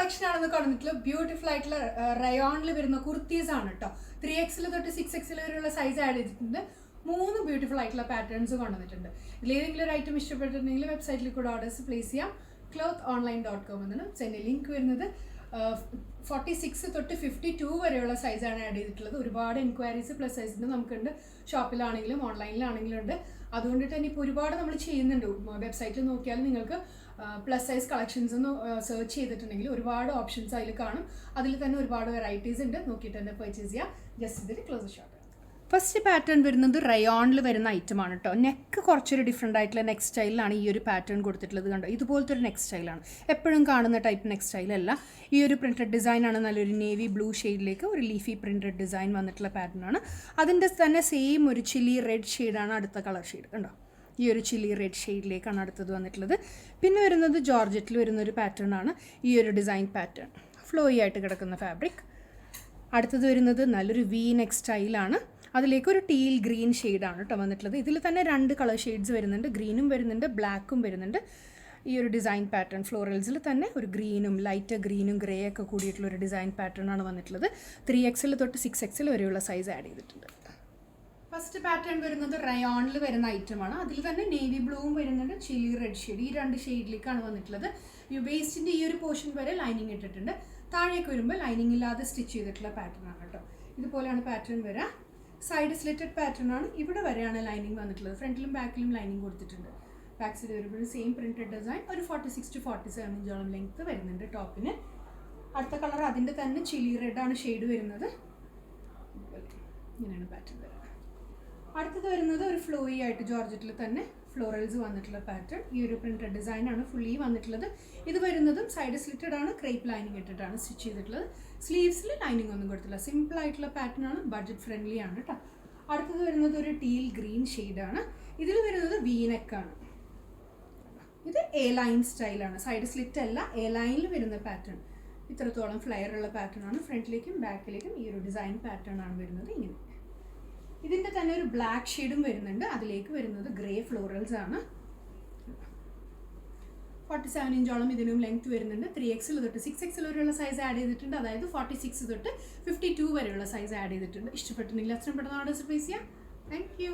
Collection ആണെന്ന് കാണുന്നിട്ടുള്ള beautiful ആയിട്ടുള്ള റയോണിൽ വരുന്ന കുർത്തീസ് ആണ് കേട്ടോ. 3XL തൊട്ട് 6XL വരെയുള്ള സൈസ് ആഡ് ചെയ്തിട്ടുണ്ട്. 3 ബ്യൂട്ടിഫുൾ ആയിട്ടുള്ള പാറ്റേൺസ് കൊണ്ടുവന്നിട്ടുണ്ട്. ഇതിലേതെങ്കിലും ഒരു ഐറ്റം ഇഷ്ടപ്പെട്ടിട്ടുണ്ടെങ്കിൽ വെബ്സൈറ്റിൽ കൂടെ ഓർഡേഴ്സ് പ്ലേസ് ചെയ്യാം. clothonline.com എന്നാണ് ചെന്നൈ ലിങ്ക് വരുന്നത്. 46 തൊട്ട് 52 വരെയുള്ള സൈസാണ് ആഡ് ചെയ്തിട്ടുള്ളത്. ഒരുപാട് എൻക്വയറീസ് പ്ലസ് സൈസിന് നമുക്കുണ്ട്. ഷോപ്പിലാണെങ്കിലും ഓൺലൈനിലാണെങ്കിലും ഉണ്ട്. അതുകൊണ്ടിട്ട് തന്നെ ഇപ്പോൾ ഒരുപാട് നമ്മൾ ചെയ്യുന്നുണ്ട്. വെബ്സൈറ്റിൽ നോക്കിയാൽ നിങ്ങൾക്ക് പ്ലസ് സൈസ് കളക്ഷൻസ് ഒന്ന് സെർച്ച് ചെയ്തിട്ടുണ്ടെങ്കിൽ ഒരുപാട് ഓപ്ഷൻസ് അതിൽ കാണും. അതിൽ തന്നെ ഒരുപാട് വെറൈറ്റീസ് ഉണ്ട്. നോക്കിയിട്ട് തന്നെ പർച്ചേസ് ചെയ്യാം. ജസ്റ്റ് ഇതിൽ ക്ലോസ് ഷോട്ട്. ഫസ്റ്റ് പാറ്റേൺ വരുന്നത് റയോണിൽ വരുന്ന ഐറ്റമാണ് കേട്ടോ. നെക്ക് കുറച്ചൊരു ഡിഫറെൻ്റ് ആയിട്ടുള്ള നെക്ക് സ്റ്റൈലിലാണ് ഈ ഒരു പാറ്റേൺ കൊടുത്തിട്ടുള്ളത്. കണ്ടോ, ഇതുപോലത്തെ ഒരു നെക്ക് സ്റ്റൈലാണ്. എപ്പോഴും കാണുന്ന ടൈപ്പ് നെക്ക് സ്റ്റൈലല്ല. ഈ ഒരു പ്രിൻറ്റഡ് ഡിസൈനാണ്. നല്ലൊരു നേവി ബ്ലൂ ഷെയ്ഡിലേക്ക് ഒരു ലീഫി പ്രിൻറ്റഡ് ഡിസൈൻ വന്നിട്ടുള്ള പാറ്റേൺ ആണ്. അതിൻ്റെ തന്നെ സെയിം ഒരു ചില്ലി റെഡ് ഷെയ്ഡാണ് അടുത്ത കളർ ഷെയ്ഡ്. കണ്ടോ, ഈ ഒരു ചില്ലി റെഡ് ഷെയ്ഡിലേക്കാണ് അടുത്തത് വന്നിട്ടുള്ളത്. പിന്നെ വരുന്നത് ജോർജറ്റിൽ വരുന്നൊരു പാറ്റേൺ ആണ്. ഈ ഒരു ഡിസൈൻ പാറ്റേൺ ഫ്ലോയി ആയിട്ട് കിടക്കുന്ന ഫാബ്രിക്. അടുത്തത് വരുന്നത് നല്ലൊരു വി നെക്ക് സ്റ്റൈലാണ്. അതിലേക്ക് ഒരു ടീൽ ഗ്രീൻ ഷെയ്ഡാണ് കേട്ടോ വന്നിട്ടുള്ളത്. ഇതിൽ തന്നെ 2 കളർ ഷെയ്ഡ്സ് വരുന്നുണ്ട്. ഗ്രീനും വരുന്നുണ്ട്, ബ്ലാക്കും വരുന്നുണ്ട്. ഈ ഒരു ഡിസൈൻ പാറ്റേൺ ഫ്ലോറൽസിൽ തന്നെ ഒരു ഗ്രീനും ലൈറ്റ് ഗ്രീനും ഗ്രേ ഒക്കെ കൂടിയിട്ടുള്ള ഒരു ഡിസൈൻ പാറ്റേൺ ആണ് വന്നിട്ടുള്ളത്. 3XL തൊട്ട് 6XL വരെയുള്ള സൈസ് ആഡ് ചെയ്തിട്ടുണ്ട്. ഫസ്റ്റ് പാറ്റേൺ വരുന്നത് റയോണിൽ വരുന്ന ഐറ്റമാണ്. അതിൽ തന്നെ നേവി ബ്ലൂവും വരുന്നുണ്ട്, ചില്ലി റെഡ് ഷെയ്ഡ്. ഈ 2 ഷെയ്ഡിലേക്കാണ് വന്നിട്ടുള്ളത്. ഈ വേസ്റ്റിൻ്റെ ഈ ഒരു പോർഷൻ വരെ ലൈനിങ് ഇട്ടിട്ടുണ്ട്. താഴേക്ക് വരുമ്പോൾ ലൈനിങ് ഇല്ലാതെ സ്റ്റിച്ച് ചെയ്തിട്ടുള്ള പാറ്റേൺ ആണ് കേട്ടോ. ഇതുപോലെയാണ് പാറ്റേൺ വരിക. സൈഡ് സ്ലിറ്റഡ് പാറ്റേൺ ആണ്. ഇവിടെ വരെയാണ് ലൈനിങ് വന്നിട്ടുള്ളത്. ഫ്രണ്ടിലും ബാക്കിലും ലൈനിങ് കൊടുത്തിട്ടുണ്ട്. ബാക്ക് സൈഡ് വരുമ്പോൾ സെയിം പ്രിൻറ്റഡ് ഡിസൈൻ. ഒരു 46 to 47 ഇഞ്ചോളം ലെങ്ത്ത് വരുന്നുണ്ട് ടോപ്പിന്. അടുത്ത കളർ അതിൻ്റെ തന്നെ ചില്ലി റെഡാണ് ഷെയ്ഡ് വരുന്നത്. ഇങ്ങനെയാണ് പാറ്റേൺ വരുന്നത്. അടുത്തത് വരുന്നത് ഒരു ഫ്ലോയി ആയിട്ട് ജോർജറ്റിൽ തന്നെ ഫ്ലോറൽസ് വന്നിട്ടുള്ള പാറ്റേൺ. ഈ ഒരു പ്രിൻറ്റഡ് ഡിസൈനാണ് ഫുള്ളി വന്നിട്ടുള്ളത്. ഇത് വരുന്നതും സൈഡ് സ്ലിറ്റഡ് ആണ്. ക്രേപ്പ് ലൈനിങ് ഇട്ടിട്ടാണ് സ്റ്റിച്ച് ചെയ്തിട്ടുള്ളത്. സ്ലീവ്സിൽ ലൈനിങ് ഒന്നും കൊടുത്തില്ല. സിമ്പിൾ ആയിട്ടുള്ള പാറ്റേൺ ആണ്. ബഡ്ജറ്റ് ഫ്രണ്ട്ലി ആണ് കേട്ടോ. അടുത്തത് വരുന്നത് ഒരു ടീൽ ഗ്രീൻ ഷെയ്ഡാണ്. ഇതിൽ വരുന്നത് വി നെക്കാണ്. ഇത് എ ലൈൻ സ്റ്റൈലാണ്. സൈഡ് സ്ലിറ്റ് അല്ല, എ ലൈനിൽ വരുന്ന പാറ്റേൺ. ഇത്രത്തോളം ഫ്ലയർ ഉള്ള പാറ്റേൺ ആണ്. ഫ്രണ്ടിലേക്കും ബാക്കിലേക്കും ഈ ഒരു ഡിസൈൻ പാറ്റേൺ ആണ് വരുന്നത്. ഇങ്ങനെ ഇതിൻ്റെ തന്നെ ഒരു ബ്ലാക്ക് ഷെയ്ഡും വരുന്നുണ്ട്. അതിലേക്ക് വരുന്നത് ഗ്രേ ഫ്ലോറൽസ് ആണ്. 47 ഇഞ്ചോളം ഇതിനും ലെങ്ത് വരുന്നുണ്ട്. 3XL തൊട്ട് 6XL വരെയുള്ള സൈസ് ആഡ് ചെയ്തിട്ടുണ്ട്. അതായത് 46 തൊട്ട് 52 വരെയുള്ള സൈസ് ആഡ് ചെയ്തിട്ടുണ്ട്. ഇഷ്ടപ്പെട്ടിട്ടുണ്ടെങ്കിൽ അത്രയും പെട്ടെന്ന് ഓർഡേഴ്സ് പ്ലേസ് ചെയ്യാം. Thank you.